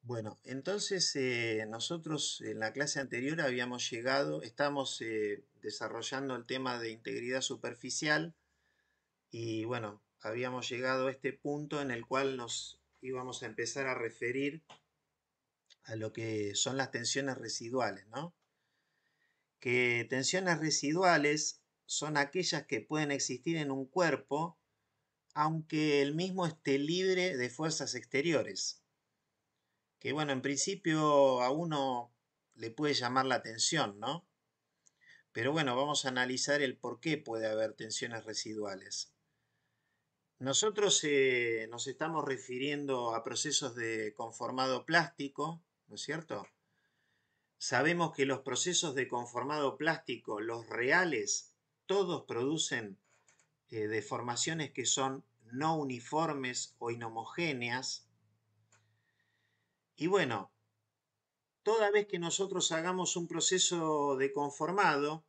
Bueno, entonces nosotros en la clase anterior estamos desarrollando el tema de integridad superficial y bueno, habíamos llegado a este punto en el cual nos íbamos a empezar a referir a lo que son las tensiones residuales, ¿no? Que tensiones residuales son aquellas que pueden existir en un cuerpo aunque el mismo esté libre de fuerzas exteriores. Que bueno, en principio a uno le puede llamar la atención, ¿no? Pero bueno, vamos a analizar el por qué puede haber tensiones residuales. Nosotros nos estamos refiriendo a procesos de conformado plástico, ¿no es cierto? Sabemos que los procesos de conformado plástico, los reales, todos producen deformaciones que son no uniformes o inhomogéneas. Y bueno, toda vez que nosotros hagamos un proceso de conformado,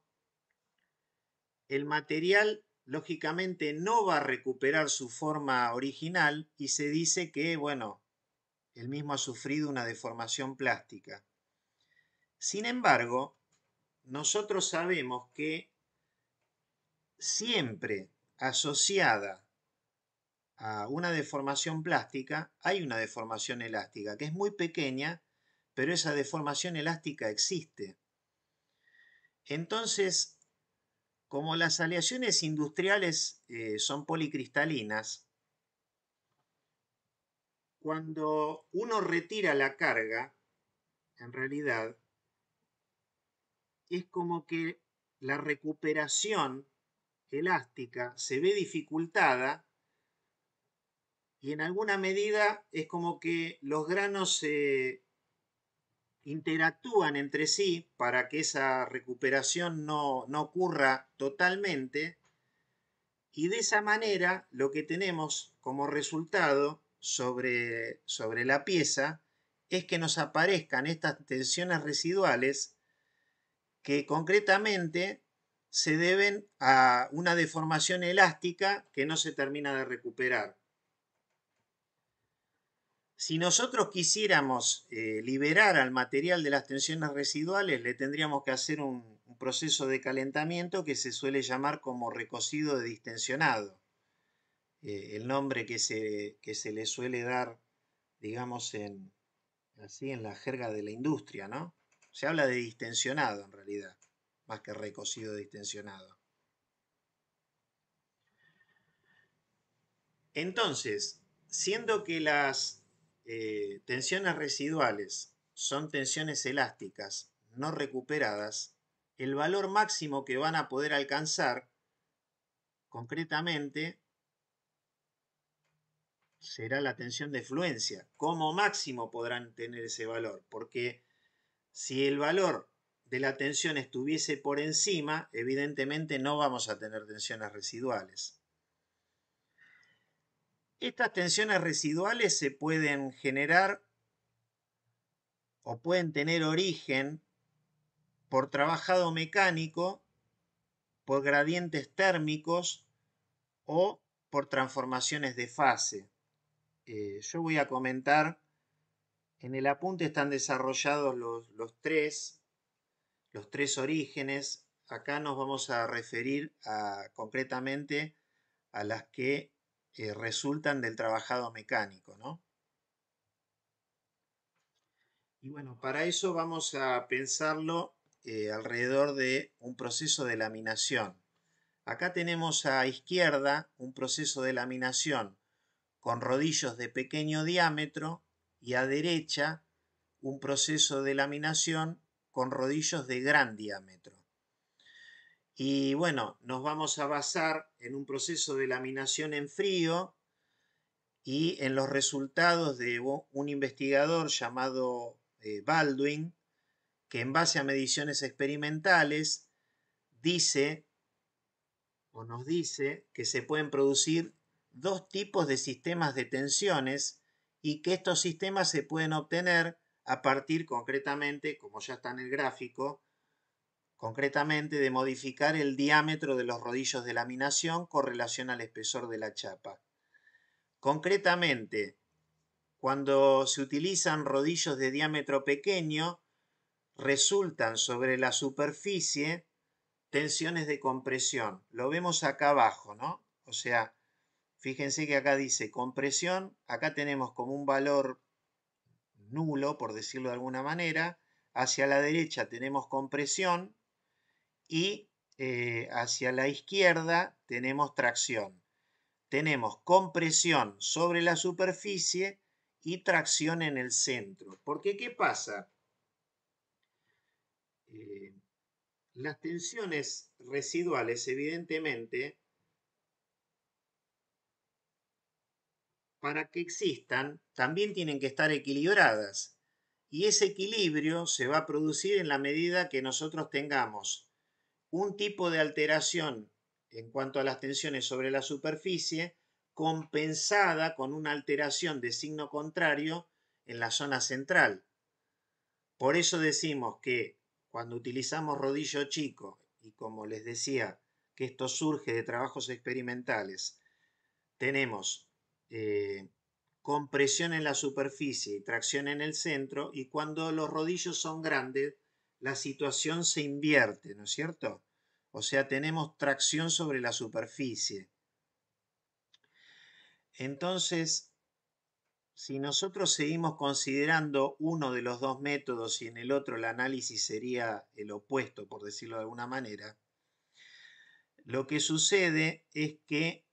el material lógicamente no va a recuperar su forma original y se dice que, bueno, el mismo ha sufrido una deformación plástica. Sin embargo, nosotros sabemos que siempre asociada a una deformación plástica hay una deformación elástica, que es muy pequeña, pero esa deformación elástica existe. Entonces, como las aleaciones industriales son policristalinas, cuando uno retira la carga, en realidad, es como que la recuperación elástica se ve dificultada y en alguna medida es como que los granos se interactúan entre sí para que esa recuperación no ocurra totalmente. Y de esa manera lo que tenemos como resultado sobre la pieza es que nos aparezcan estas tensiones residuales que concretamente se deben a una deformación elástica que no se termina de recuperar. Si nosotros quisiéramos liberar al material de las tensiones residuales, le tendríamos que hacer un proceso de calentamiento que se suele llamar como recocido de distensionado. El nombre que se le suele dar, digamos, así en la jerga de la industria, ¿no? Se habla de distensionado en realidad, más que recocido distensionado. Entonces, siendo que las tensiones residuales son tensiones elásticas no recuperadas, el valor máximo que van a poder alcanzar concretamente será la tensión de fluencia. Como máximo podrán tener ese valor, porque si el valor de la tensión estuviese por encima, evidentemente no vamos a tener tensiones residuales. Estas tensiones residuales se pueden generar o pueden tener origen por trabajado mecánico, por gradientes térmicos o por transformaciones de fase. Yo voy a comentar, en el apunte están desarrollados los tres orígenes. Acá nos vamos a referir concretamente a las que resultan del trabajado mecánico, ¿no? Y bueno, para eso vamos a pensarlo alrededor de un proceso de laminación. Acá tenemos a izquierda un proceso de laminación con rodillos de pequeño diámetro y a derecha un proceso de laminación con rodillos de gran diámetro. Y bueno, nos vamos a basar en un proceso de laminación en frío y en los resultados de un investigador llamado Baldwin, que en base a mediciones experimentales dice o nos dice que se pueden producir dos tipos de sistemas de tensiones y que estos sistemas se pueden obtener a partir concretamente, como ya está en el gráfico, concretamente de modificar el diámetro de los rodillos de laminación con relación al espesor de la chapa. Concretamente, cuando se utilizan rodillos de diámetro pequeño, resultan sobre la superficie tensiones de compresión. Lo vemos acá abajo, ¿no? O sea, fíjense que acá dice compresión, acá tenemos como un valor nulo, por decirlo de alguna manera. Hacia la derecha tenemos compresión y hacia la izquierda tenemos tracción. Tenemos compresión sobre la superficie y tracción en el centro. Porque, ¿qué pasa? Las tensiones residuales, evidentemente, para que existan, también tienen que estar equilibradas. Y ese equilibrio se va a producir en la medida que nosotros tengamos un tipo de alteración en cuanto a las tensiones sobre la superficie compensada con una alteración de signo contrario en la zona central. Por eso decimos que cuando utilizamos rodillo chico, y como les decía, que esto surge de trabajos experimentales, tenemos compresión en la superficie y tracción en el centro, y cuando los rodillos son grandes, la situación se invierte, ¿no es cierto? O sea, tenemos tracción sobre la superficie. Entonces, si nosotros seguimos considerando uno de los dos métodos y en el otro el análisis sería el opuesto, por decirlo de alguna manera, lo que sucede es que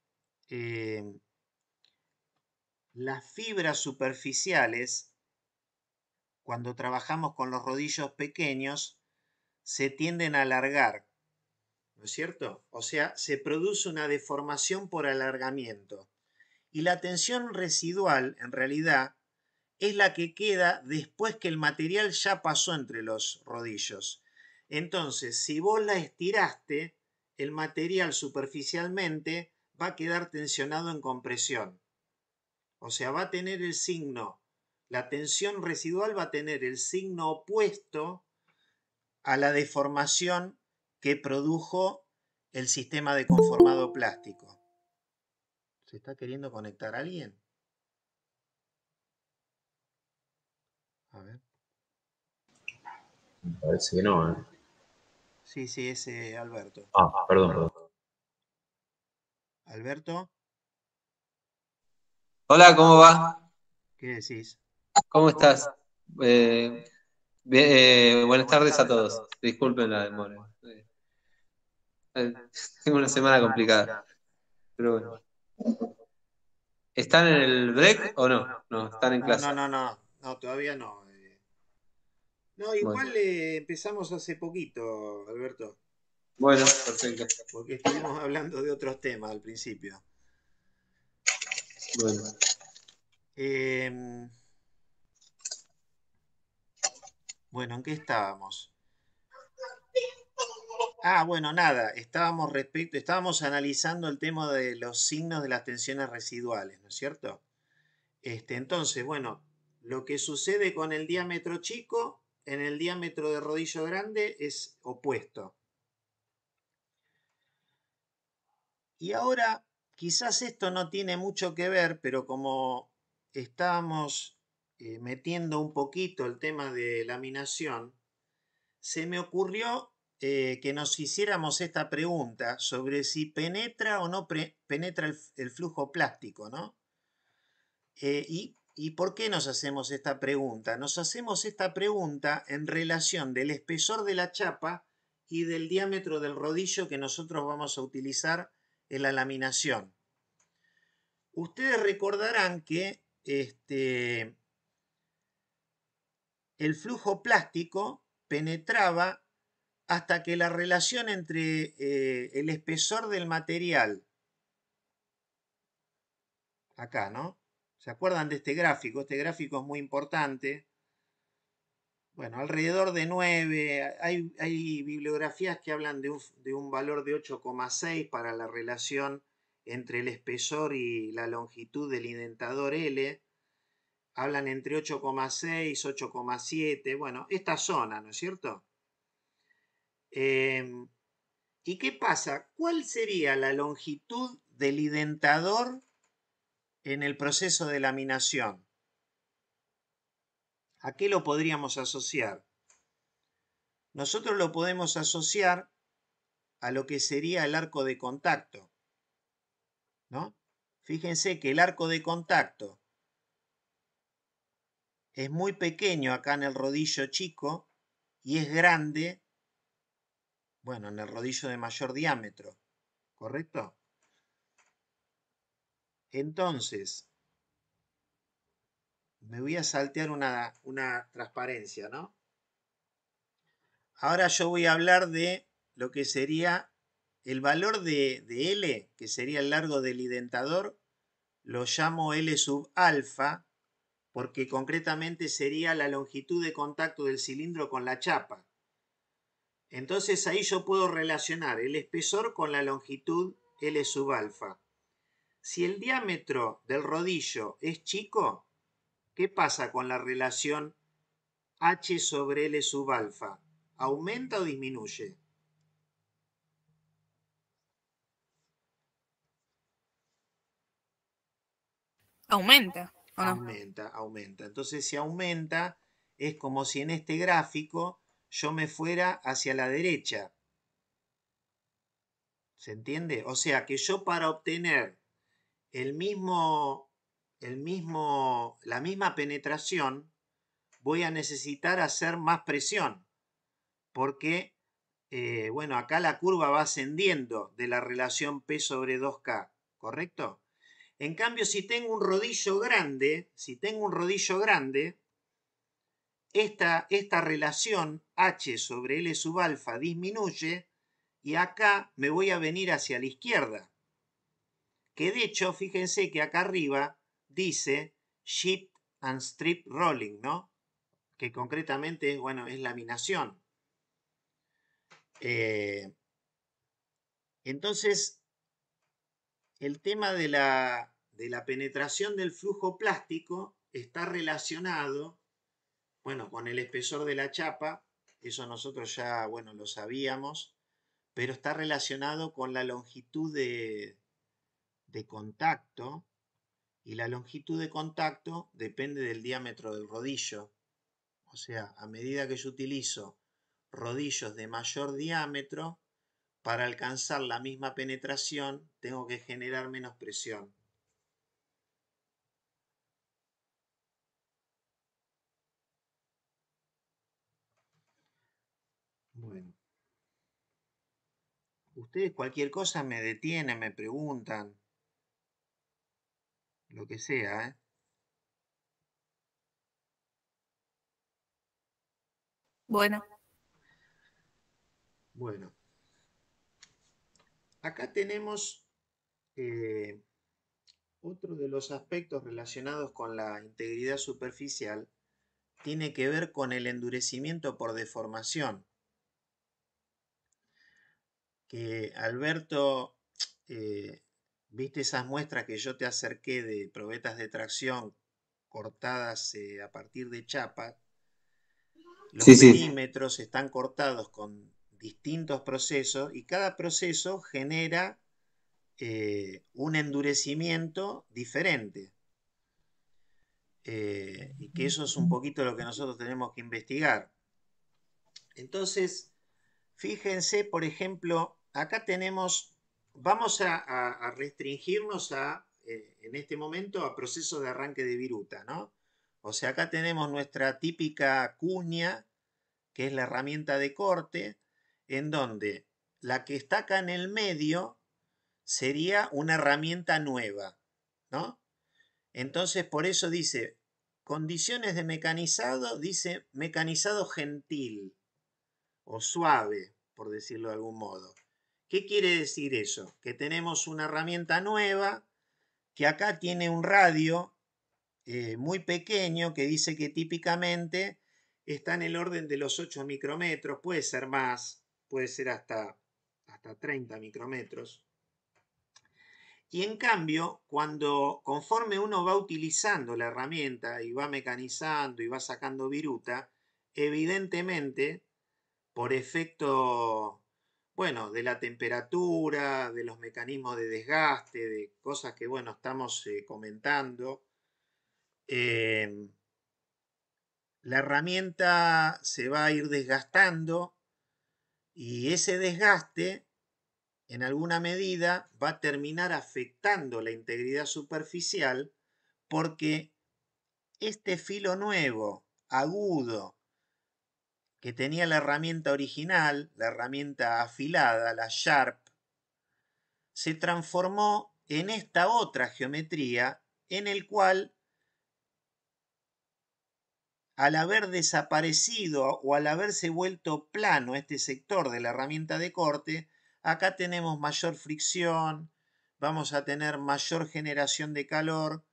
las fibras superficiales, cuando trabajamos con los rodillos pequeños, se tienden a alargar, ¿no es cierto? O sea, se produce una deformación por alargamiento. Y la tensión residual, en realidad, es la que queda después que el material ya pasó entre los rodillos. Entonces, si vos la estiraste, el material superficialmente va a quedar tensionado en compresión. O sea, va a tener el signo, la tensión residual va a tener el signo opuesto a la deformación que produjo el sistema de conformado plástico. ¿Se está queriendo conectar alguien? A ver. Parece que no, ¿eh? Sí, sí, ese Alberto. Ah, perdón. Alberto, Hola, ¿cómo va? ¿qué decís? ¿Cómo estás? Buenas tardes a todos. Disculpen la demora. Tengo una semana complicada, pero bueno. ¿Están en el break o no? No, están en No, clase. no, no, no, no, todavía no. No, Bueno, igual empezamos hace poquito, Alberto, bueno, perfecto. porque estuvimos hablando de otros temas al principio. Bueno, Em, bueno, ¿en qué estábamos? Ah, bueno, nada, estábamos analizando el tema de los signos de las tensiones residuales, ¿no es cierto? Entonces, bueno, lo que sucede con el diámetro chico en el diámetro de rodillo grande es opuesto. Y ahora, quizás esto no tiene mucho que ver, pero como estábamos metiendo un poquito el tema de laminación, se me ocurrió que nos hiciéramos esta pregunta sobre si penetra o no penetra el flujo plástico, ¿no? ¿Y por qué nos hacemos esta pregunta? Nos hacemos esta pregunta en relación del espesor de la chapa y del diámetro del rodillo que nosotros vamos a utilizar en la laminación. Ustedes recordarán que el flujo plástico penetraba hasta que la relación entre el espesor del material, acá, ¿no? ¿Se acuerdan de este gráfico? Este gráfico es muy importante. Bueno, alrededor de 9, hay bibliografías que hablan de un valor de 8,6 para la relación entre el espesor y la longitud del indentador L. Hablan entre 8,6, 8,7, bueno, esta zona, ¿no es cierto? ¿Y qué pasa? ¿Cuál sería la longitud del indentador en el proceso de laminación? ¿A qué lo podríamos asociar? Nosotros lo podemos asociar a lo que sería el arco de contacto, ¿no? Fíjense que el arco de contacto es muy pequeño acá en el rodillo chico y es grande, bueno, en el rodillo de mayor diámetro, ¿correcto? Entonces, me voy a saltear una transparencia, ¿no? Ahora yo voy a hablar de lo que sería el valor de L, que sería el largo del identador, lo llamo L sub alfa, porque concretamente sería la longitud de contacto del cilindro con la chapa. Entonces ahí yo puedo relacionar el espesor con la longitud L sub alfa. Si el diámetro del rodillo es chico, ¿qué pasa con la relación H sobre L sub alfa? ¿Aumenta o disminuye? Aumenta, ¿o no? Aumenta. Entonces, si aumenta, es como si en este gráfico yo me fuera hacia la derecha. ¿Se entiende? O sea que yo para obtener la misma penetración, voy a necesitar hacer más presión. Porque, bueno, acá la curva va ascendiendo de la relación P sobre 2K, ¿correcto? En cambio, si tengo un rodillo grande, esta relación H sobre L sub alfa disminuye y acá me voy a venir hacia la izquierda. Que de hecho, fíjense que acá arriba dice Sheet and Strip Rolling, ¿no? Que concretamente, bueno, es laminación. Entonces, el tema de la penetración del flujo plástico está relacionado, bueno, con el espesor de la chapa, eso nosotros ya, bueno, lo sabíamos, pero está relacionado con la longitud de contacto, y la longitud de contacto depende del diámetro del rodillo. O sea, a medida que yo utilizo rodillos de mayor diámetro, para alcanzar la misma penetración, tengo que generar menos presión. Bueno. Ustedes cualquier cosa me detienen, me preguntan. Lo que sea, ¿eh? Bueno, Bueno. Acá tenemos otro de los aspectos relacionados con la integridad superficial. Tiene que ver con el endurecimiento por deformación. Que Alberto, viste esas muestras que yo te acerqué de probetas de tracción cortadas a partir de chapas. Los Sí, sí. perímetros están cortados con distintos procesos y cada proceso genera un endurecimiento diferente. Y que eso es un poquito lo que nosotros tenemos que investigar. Entonces, fíjense, por ejemplo, acá tenemos, vamos a restringirnos en este momento a procesos de arranque de viruta, ¿no? O sea, acá tenemos nuestra típica cuña, que es la herramienta de corte, en donde la que está acá en el medio sería una herramienta nueva, ¿no? Entonces, por eso dice, condiciones de mecanizado, dice mecanizado gentil o suave, por decirlo de algún modo. ¿Qué quiere decir eso? Que tenemos una herramienta nueva que acá tiene un radio muy pequeño que dice que típicamente está en el orden de los 8 micrómetros, puede ser más, puede ser hasta 30 micrómetros. Y en cambio, conforme uno va utilizando la herramienta y va mecanizando y va sacando viruta, evidentemente, por efecto, bueno, de la temperatura, de los mecanismos de desgaste, de cosas que, bueno, estamos comentando, la herramienta se va a ir desgastando y ese desgaste en alguna medida va a terminar afectando la integridad superficial porque este filo nuevo, agudo, que tenía la herramienta original, la herramienta afilada, la Sharp, se transformó en esta otra geometría en el cual, al haber desaparecido o al haberse vuelto plano este sector de la herramienta de corte, acá tenemos mayor fricción, vamos a tener mayor generación de calor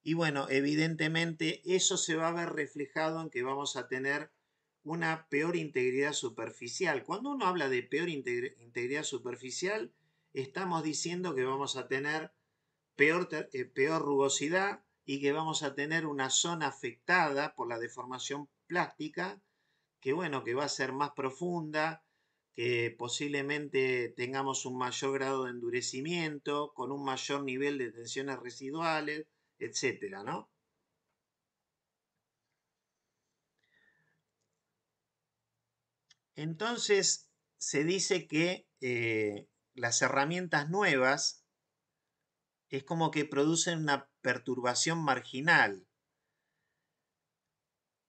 y bueno, evidentemente eso se va a ver reflejado en que vamos a tener una peor integridad superficial. Cuando uno habla de peor integridad superficial, estamos diciendo que vamos a tener peor rugosidad y que vamos a tener una zona afectada por la deformación plástica, que bueno, que va a ser más profunda, que posiblemente tengamos un mayor grado de endurecimiento, con un mayor nivel de tensiones residuales, etcétera, ¿no? Entonces, se dice que las herramientas nuevas es como que producen una perturbación marginal.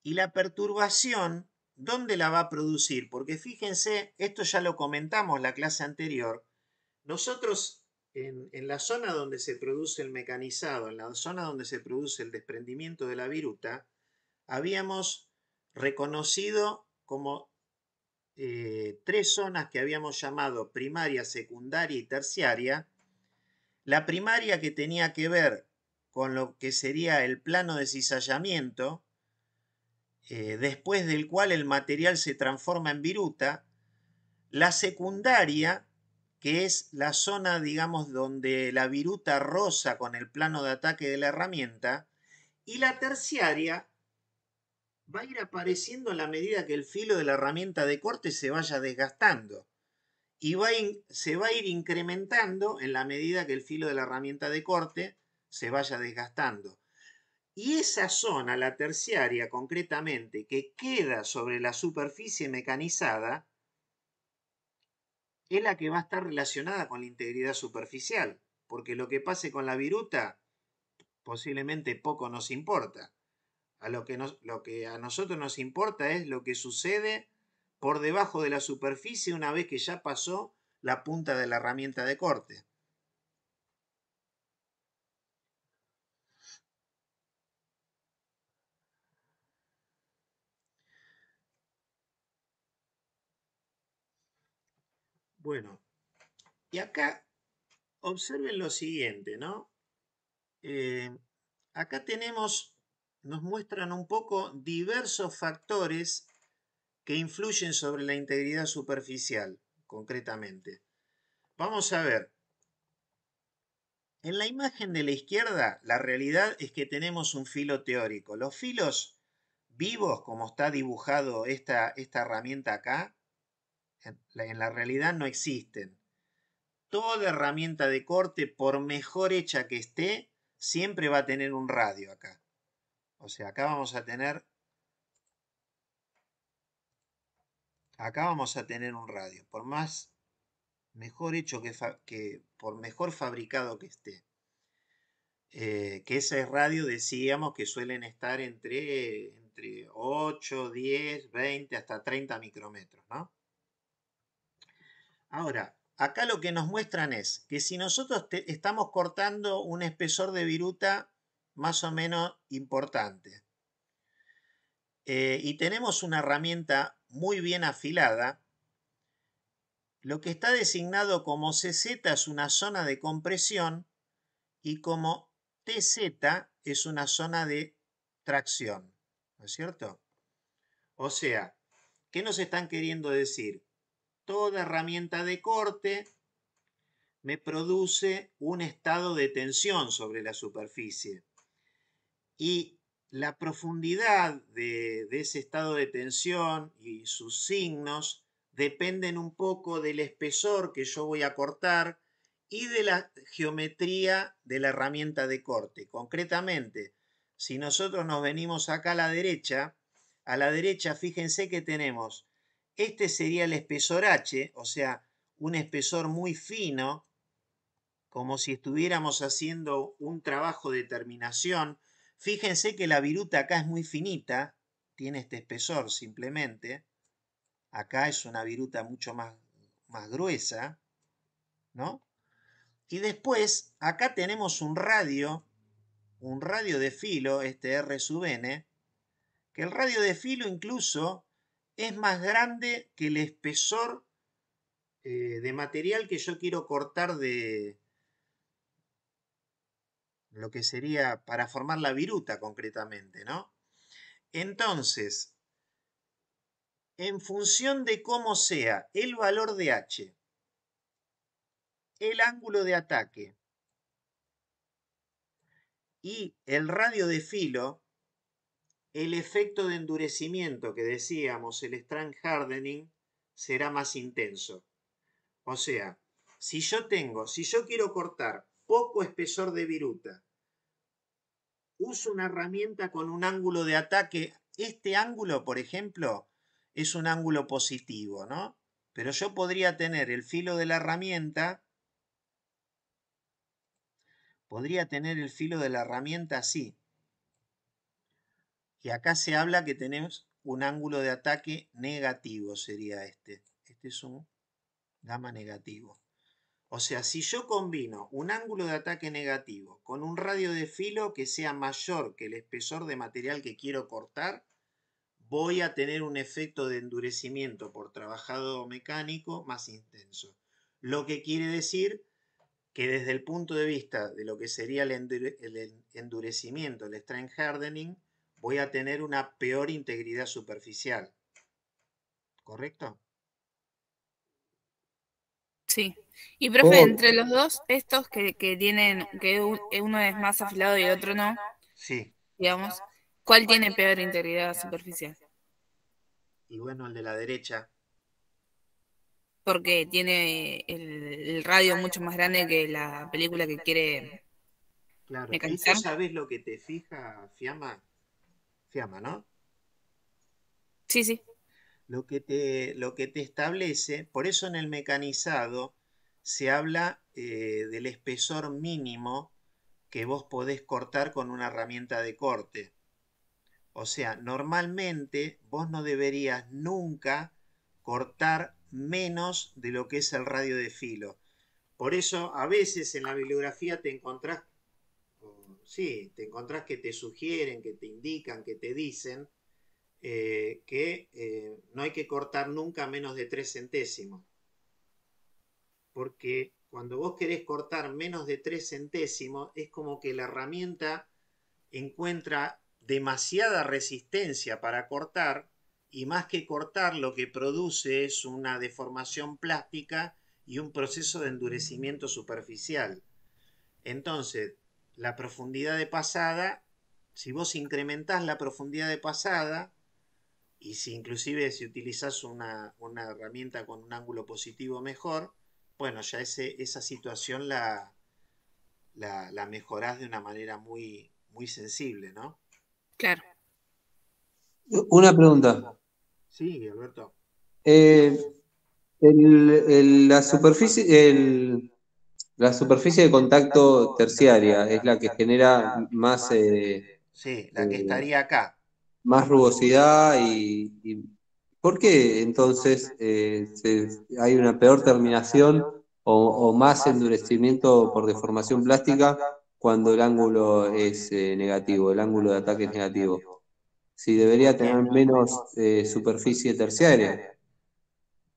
Y la perturbación, ¿dónde la va a producir? Porque fíjense, esto ya lo comentamos la clase anterior, nosotros en la zona donde se produce el mecanizado, en la zona donde se produce el desprendimiento de la viruta, habíamos reconocido como tres zonas que habíamos llamado primaria, secundaria y terciaria. La primaria, que tenía que ver con lo que sería el plano de cizallamiento, después del cual el material se transforma en viruta. La secundaria, que es la zona, digamos, donde la viruta roza con el plano de ataque de la herramienta. Y la terciaria va a ir apareciendo en la medida que el filo de la herramienta de corte se vaya desgastando. Y se va a ir incrementando en la medida que el filo de la herramienta de corte se vaya desgastando. Y esa zona, la terciaria concretamente, que queda sobre la superficie mecanizada, es la que va a estar relacionada con la integridad superficial, porque lo que pase con la viruta posiblemente poco nos importa. Lo que a nosotros nos importa es lo que sucede por debajo de la superficie una vez que ya pasó la punta de la herramienta de corte. Bueno, y acá observen lo siguiente, ¿no? Acá nos muestran un poco diversos factores que influyen sobre la integridad superficial, concretamente. Vamos a ver. En la imagen de la izquierda, la realidad es que tenemos un filo teórico. Los filos vivos, como está dibujado esta herramienta acá, en la realidad no existen. Toda herramienta de corte, por mejor hecha que esté, siempre va a tener un radio acá. O sea, acá vamos a tener un radio, por más mejor hecho por mejor fabricado que esté. Que ese radio decíamos que suelen estar entre 8, 10, 20, hasta 30 micrómetros, ¿no? Ahora, acá lo que nos muestran es que si nosotros estamos cortando un espesor de viruta más o menos importante y tenemos una herramienta muy bien afilada, lo que está designado como CZ es una zona de compresión y como TZ es una zona de tracción, ¿no es cierto? O sea, ¿qué nos están queriendo decir? Toda herramienta de corte me produce un estado de tensión sobre la superficie y la profundidad de ese estado de tensión y sus signos dependen un poco del espesor que yo voy a cortar y de la geometría de la herramienta de corte. Concretamente, si nosotros nos venimos acá a la derecha, a la derecha, fíjense que tenemos, este sería el espesor H, o sea, un espesor muy fino, como si estuviéramos haciendo un trabajo de terminación. Fíjense que la viruta acá es muy finita, tiene este espesor simplemente. Acá es una viruta mucho más gruesa, ¿no? Y después, acá tenemos un radio de filo, este R sub n, que el radio de filo incluso es más grande que el espesor de material que yo quiero cortar de lo que sería para formar la viruta concretamente, ¿no? Entonces, en función de cómo sea el valor de H, el ángulo de ataque y el radio de filo, el efecto de endurecimiento que decíamos, el strand hardening, será más intenso. O sea, si yo quiero cortar poco espesor de viruta, uso una herramienta con un ángulo de ataque. Este ángulo, por ejemplo, es un ángulo positivo, ¿no? Pero yo podría tener el filo de la herramienta, así. Y acá se habla que tenemos un ángulo de ataque negativo, sería este. Este es un gamma negativo. O sea, si yo combino un ángulo de ataque negativo con un radio de filo que sea mayor que el espesor de material que quiero cortar, voy a tener un efecto de endurecimiento por trabajado mecánico más intenso. Lo que quiere decir que desde el punto de vista de lo que sería el endurecimiento, el strength hardening, voy a tener una peor integridad superficial. ¿Correcto? Sí. Y profe, entre los dos, estos que tienen, uno es más afilado y el otro no, Sí. digamos, ¿cuál tiene peor integridad superficial? Y bueno, el de la derecha. Porque tiene el radio mucho más grande que la película que quiere Claro. ¿Eso mecanizar. sabes lo que te fija, Fiamma? Fiamma, ¿no? Sí, sí. Lo que te establece, por eso en el mecanizado se habla del espesor mínimo que vos podés cortar con una herramienta de corte. O sea, normalmente vos no deberías nunca cortar menos de lo que es el radio de filo. Por eso a veces en la bibliografía te encontrás, te encontrás que te sugieren, que te indican, que te dicen que no hay que cortar nunca menos de 3 centésimos. Porque cuando vos querés cortar menos de 3 centésimos, es como que la herramienta encuentra demasiada resistencia para cortar, y más que cortar lo que produce es una deformación plástica y un proceso de endurecimiento superficial. Entonces, la profundidad de pasada, si vos incrementás la profundidad de pasada, y si inclusive si utilizás una herramienta con un ángulo positivo mejor, bueno, ya esa situación la mejorás de una manera muy sensible, ¿no? Claro. Una pregunta. Sí, Alberto. La superficie de contacto terciaria es la que genera más, Sí, la que estaría acá. más rugosidad y ¿por qué entonces hay una peor terminación o más endurecimiento por deformación plástica cuando el ángulo es negativo, el ángulo de ataque es negativo? Si debería ¿Por qué? tener menos superficie terciaria.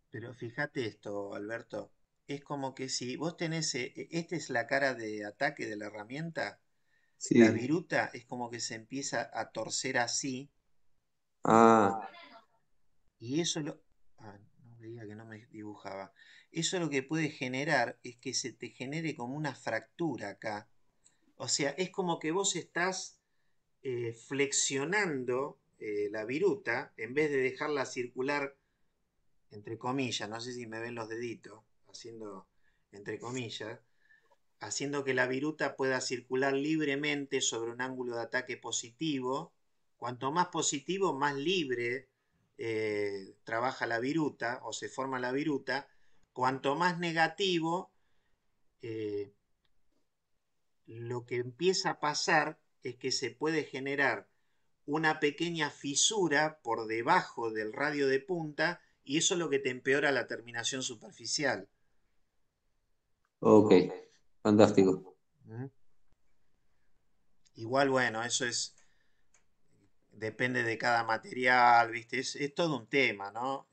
Pero fíjate esto, Alberto. Es como que si vos tenés, esta es la cara de ataque de la herramienta, la Sí. viruta es como que se empieza a torcer así, Ah, y eso no veía que no me dibujaba. Eso lo que puede generar es que se te genere como una fractura acá. O sea, es como que vos estás flexionando la viruta en vez de dejarla circular, entre comillas, no sé si me ven los deditos, haciendo entre comillas, haciendo que la viruta pueda circular libremente sobre un ángulo de ataque positivo, cuanto más positivo, más libre trabaja la viruta o se forma la viruta. Cuanto más negativo, eh, lo que empieza a pasar es que se puede generar una pequeña fisura por debajo del radio de punta y eso es lo que te empeora la terminación superficial. Ok, fantástico. ¿Mm? Igual, bueno, eso depende de cada material, ¿viste? Es todo un tema, ¿no?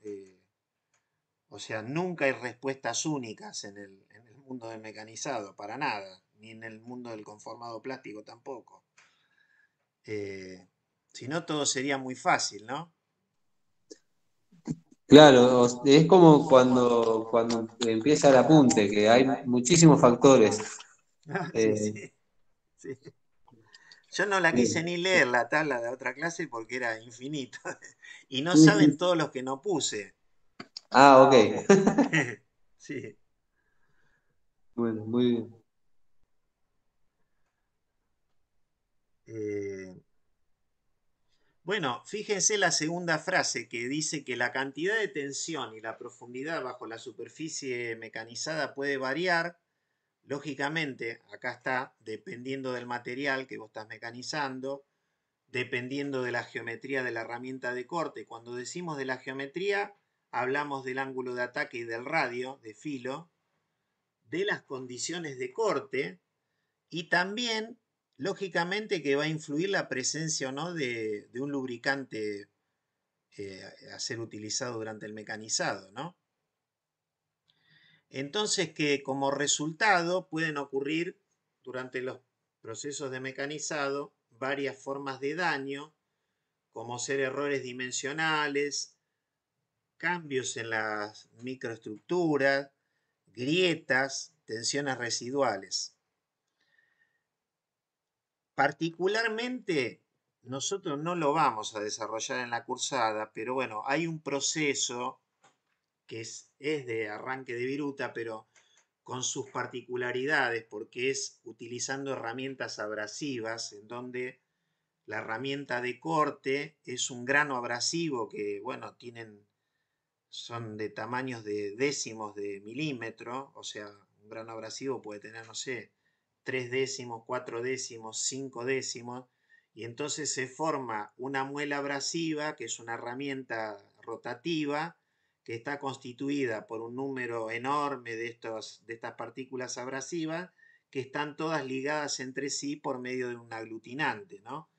O sea, nunca hay respuestas únicas en el mundo del mecanizado, para nada, ni en el mundo del conformado plástico tampoco. Eh, si no, todo sería muy fácil, ¿no? Claro, es como cuando empieza el apunte, que hay muchísimos factores. Ah, sí, Eh, sí, sí. Yo no la quise ni leer la tabla de otra clase porque era infinita. Y no sí, saben sí. todos los que no puse. Ah, ok. Sí. Bueno, muy bien. Eh, bueno, fíjense la segunda frase que dice que la cantidad de tensión y la profundidad bajo la superficie mecanizada puede variar. Lógicamente, acá está, dependiendo del material que vos estás mecanizando, dependiendo de la geometría de la herramienta de corte. Cuando decimos de la geometría, hablamos del ángulo de ataque y del radio de filo, de las condiciones de corte y también, lógicamente, que va a influir la presencia o no de un lubricante a ser utilizado durante el mecanizado, ¿no? Entonces que como resultado pueden ocurrir durante los procesos de mecanizado varias formas de daño, como ser errores dimensionales, cambios en las microestructuras, grietas, tensiones residuales. Particularmente, nosotros no lo vamos a desarrollar en la cursada, pero bueno, hay un proceso que es de arranque de viruta, pero con sus particularidades, porque es utilizando herramientas abrasivas, en donde la herramienta de corte es un grano abrasivo que, bueno, son de tamaños de décimos de milímetro, o sea, un grano abrasivo puede tener, no sé, 3 décimos, 4 décimos, 5 décimos, y entonces se forma una muela abrasiva, que es una herramienta rotativa, que está constituida por un número enorme de estas partículas abrasivas, que están todas ligadas entre sí por medio de un aglutinante, ¿no?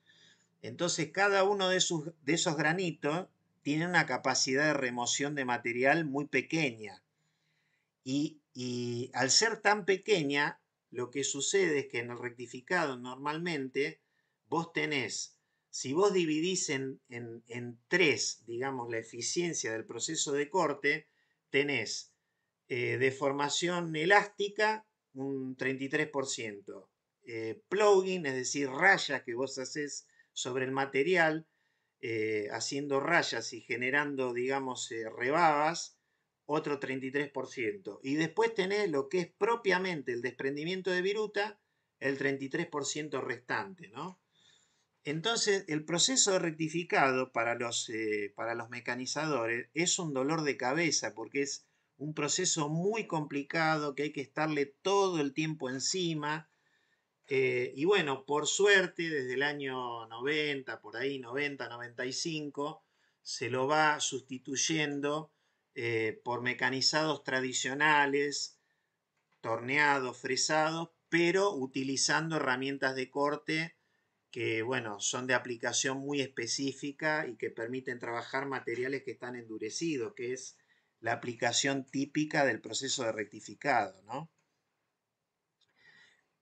Entonces cada uno de esos granitos tiene una capacidad de remoción de material muy pequeña. Y al ser tan pequeña, lo que sucede es que en el rectificado normalmente vos tenés, si vos dividís en tres, digamos, la eficiencia del proceso de corte, tenés deformación elástica un 33%, plugin, es decir, rayas que vos haces sobre el material, haciendo rayas y generando, digamos, rebabas, otro 33%. Y después tenés lo que es propiamente el desprendimiento de viruta, el 33% restante, ¿no? Entonces, el proceso de rectificado para los mecanizadores es un dolor de cabeza porque es un proceso muy complicado que hay que estarle todo el tiempo encima. Y bueno, por suerte, desde el año 90, por ahí 90, 95, se lo va sustituyendo por mecanizados tradicionales, torneados, fresados, pero utilizando herramientas de corte que, bueno, son de aplicación muy específica y que permiten trabajar materiales que están endurecidos, que es la aplicación típica del proceso de rectificado, ¿no?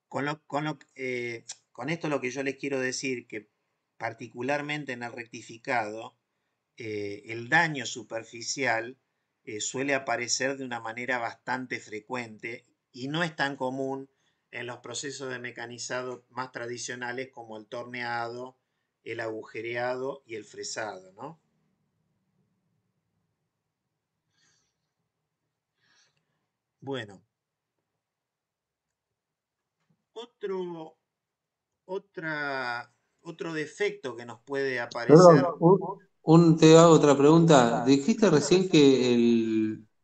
Con, lo- con, lo- con esto lo que yo les quiero decir, que particularmente en el rectificado, el daño superficial suele aparecer de una manera bastante frecuente y no es tan común en los procesos de mecanizado más tradicionales como el torneado, el agujereado y el fresado, ¿no? Bueno, otro, otra otro defecto que nos puede aparecer. Perdón, te hago otra pregunta. Dijiste recién que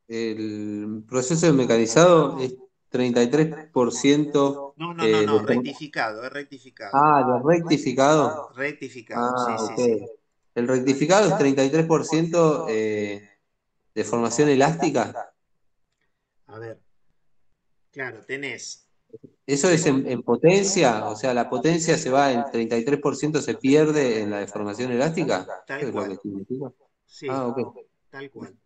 el proceso de mecanizado es 33% No, no, no, no, de... rectificado, es rectificado. Ah, de rectificado. Rectificado, sí, Ah, sí, ok. sí. El rectificado es 33% de formación elástica. A ver, claro, tenés. ¿Eso es en potencia? O sea, la potencia se va, el 33% se pierde en la deformación elástica. ¿Eso Tal es lo que cual, significa? Ah, sí, ok. tal cual. Ok.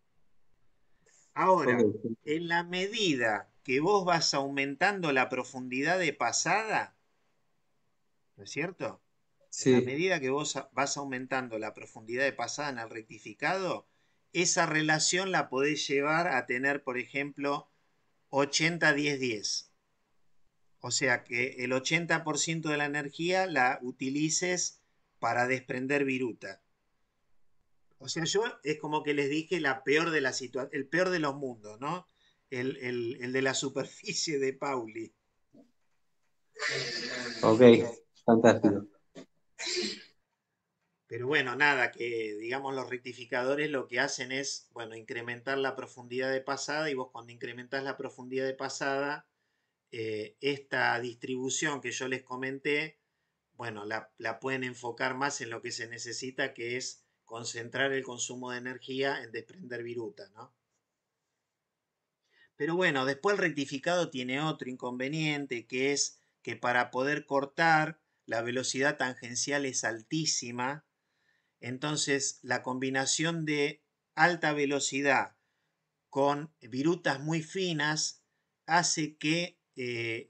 Ahora, en la medida que vos vas aumentando la profundidad de pasada, ¿no es cierto? En la Sí. medida que vos vas aumentando la profundidad de pasada en el rectificado, esa relación la podés llevar a tener, por ejemplo, 80-10-10. O sea que el 80% de la energía la utilices para desprender viruta. O sea, yo es como que les dije la peor de la situación, el peor de los mundos, ¿no? El de la superficie de Pauli. Ok, fantástico. Pero bueno, nada, que digamos los rectificadores lo que hacen es, bueno, incrementar la profundidad de pasada y vos cuando incrementás la profundidad de pasada, esta distribución que yo les comenté, bueno, la pueden enfocar más en lo que se necesita, que es concentrar el consumo de energía en desprender viruta, ¿no? Pero bueno, después el rectificado tiene otro inconveniente, que es que para poder cortar la velocidad tangencial es altísima. Entonces, la combinación de alta velocidad con virutas muy finas hace que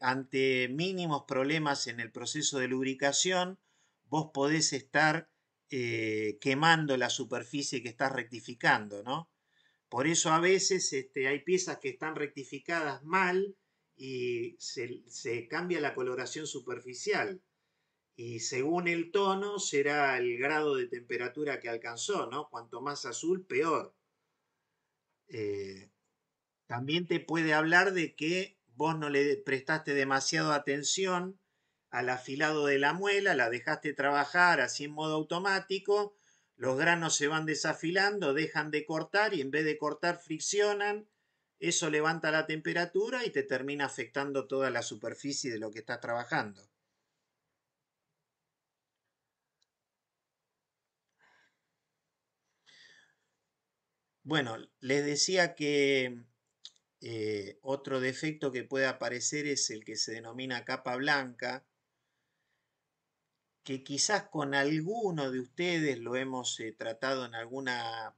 ante mínimos problemas en el proceso de lubricación, vos podés estar quemando la superficie que estás rectificando, ¿no? Por eso a veces hay piezas que están rectificadas mal y se cambia la coloración superficial. Y según el tono será el grado de temperatura que alcanzó, ¿no? Cuanto más azul, peor. Eh, También te puede hablar de que vos no le prestaste demasiada atención al afilado de la muela, la dejaste trabajar así en modo automático, los granos se van desafilando, dejan de cortar y en vez de cortar friccionan, eso levanta la temperatura y te termina afectando toda la superficie de lo que estás trabajando. Bueno, les decía que otro defecto que puede aparecer es el que se denomina capa blanca, que quizás con alguno de ustedes lo hemos tratado en alguna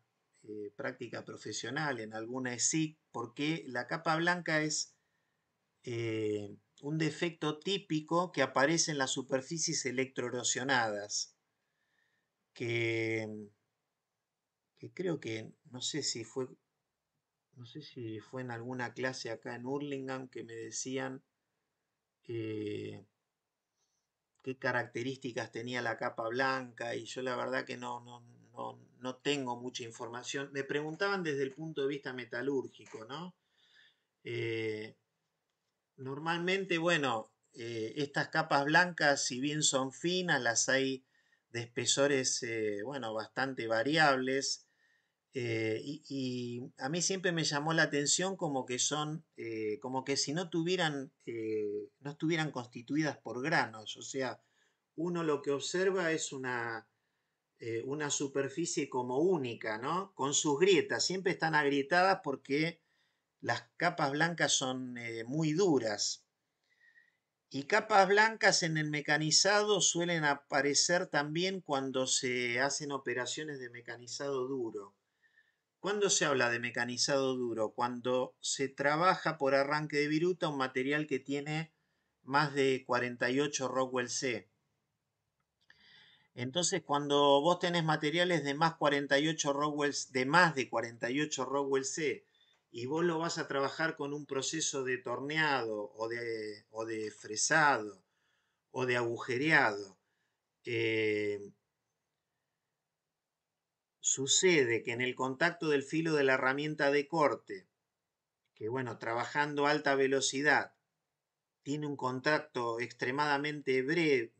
práctica profesional, en alguna ESIC, porque la capa blanca es un defecto típico que aparece en las superficies electroerosionadas, que, que creo que, no sé si fue en alguna clase acá en Hurlingham que me decían eh, qué características tenía la capa blanca y yo la verdad que no tengo mucha información. Me preguntaban desde el punto de vista metalúrgico, ¿no? Eh, Normalmente, bueno, estas capas blancas, si bien son finas, las hay de espesores, bueno, bastante variables. Y a mí siempre me llamó la atención como que son, como que si no tuvieran, no estuvieran constituidas por granos. O sea, uno lo que observa es una superficie como única, ¿no? Con sus grietas. Siempre están agrietadas porque las capas blancas son muy duras. Y capas blancas en el mecanizado suelen aparecer también cuando se hacen operaciones de mecanizado duro. ¿Cuándo se habla de mecanizado duro? Cuando se trabaja por arranque de viruta un material que tiene más de 48 Rockwell C. Entonces, cuando vos tenés materiales de más 48 Rockwell, de más de 48 Rockwell C y vos lo vas a trabajar con un proceso de torneado o de fresado o de agujereado, eh, sucede que en el contacto del filo de la herramienta de corte, que bueno, trabajando a alta velocidad, tiene un contacto extremadamente breve,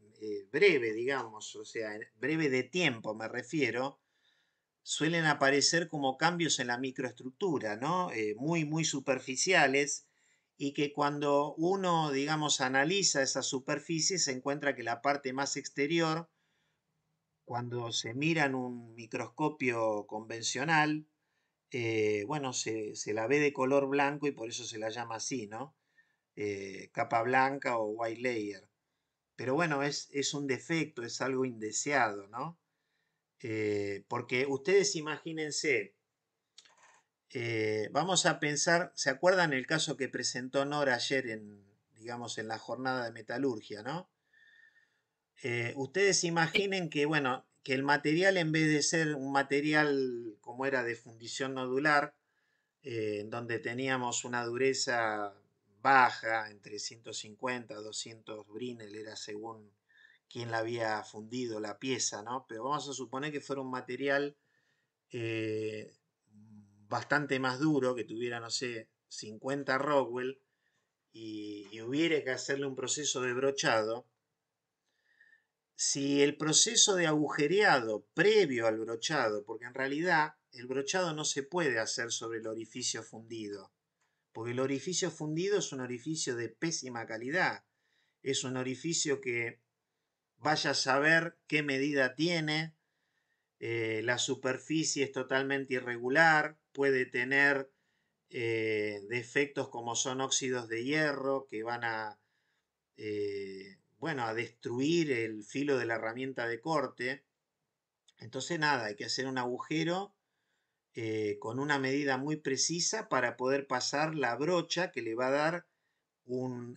breve, digamos, o sea, breve de tiempo me refiero, suelen aparecer como cambios en la microestructura, ¿no? Muy superficiales y que cuando uno, digamos, analiza esa superficie se encuentra que la parte más exterior, cuando se mira en un microscopio convencional, bueno, se la ve de color blanco y por eso se la llama así, ¿no? Capa blanca o white layer. Pero bueno, es un defecto, es algo indeseado, ¿no? Porque ustedes imagínense, vamos a pensar, ¿se acuerdan el caso que presentó Nora ayer en, digamos, en la jornada de metalurgia, ¿no? Ustedes imaginen que, bueno, que el material en vez de ser un material como era de fundición nodular, en donde teníamos una dureza baja, entre 150 a 200 Brinell, era según quién la había fundido la pieza, ¿no? Pero vamos a suponer que fuera un material eh, bastante más duro, que tuviera, no sé, 50 Rockwell, y hubiera que hacerle un proceso de brochado. Si el proceso de agujereado previo al brochado, porque en realidad el brochado no se puede hacer sobre el orificio fundido, porque el orificio fundido es un orificio de pésima calidad, es un orificio que vaya a saber qué medida tiene, la superficie es totalmente irregular, puede tener defectos como son óxidos de hierro que van a, bueno, a destruir el filo de la herramienta de corte. Entonces nada, hay que hacer un agujero con una medida muy precisa para poder pasar la brocha que le va a dar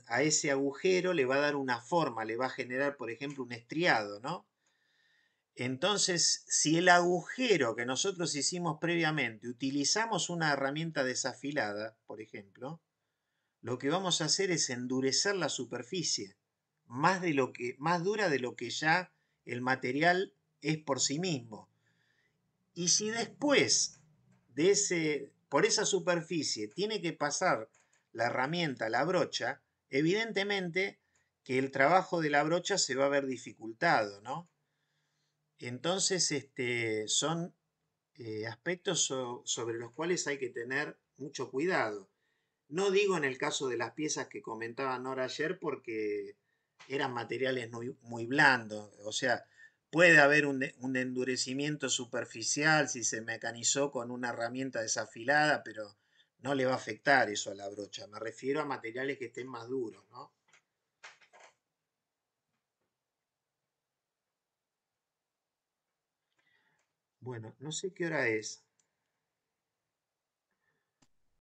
a ese agujero, le va a dar una forma, le va a generar, por ejemplo, un estriado, ¿no? Entonces, si el agujero que nosotros hicimos previamente utilizamos una herramienta desafilada, por ejemplo, lo que vamos a hacer es endurecer la superficie, más dura de lo que ya el material es por sí mismo. Y si después por esa superficie tiene que pasar la herramienta, la brocha, evidentemente que el trabajo de la brocha se va a ver dificultado, ¿no? Entonces, son aspectos sobre los cuales hay que tener mucho cuidado. No digo en el caso de las piezas que comentaba Nora ayer porque eran materiales muy blandos, o sea, puede haber un endurecimiento superficial si se mecanizó con una herramienta desafilada, pero no le va a afectar eso a la brocha. Me refiero a materiales que estén más duros, ¿no? Bueno, no sé qué hora es.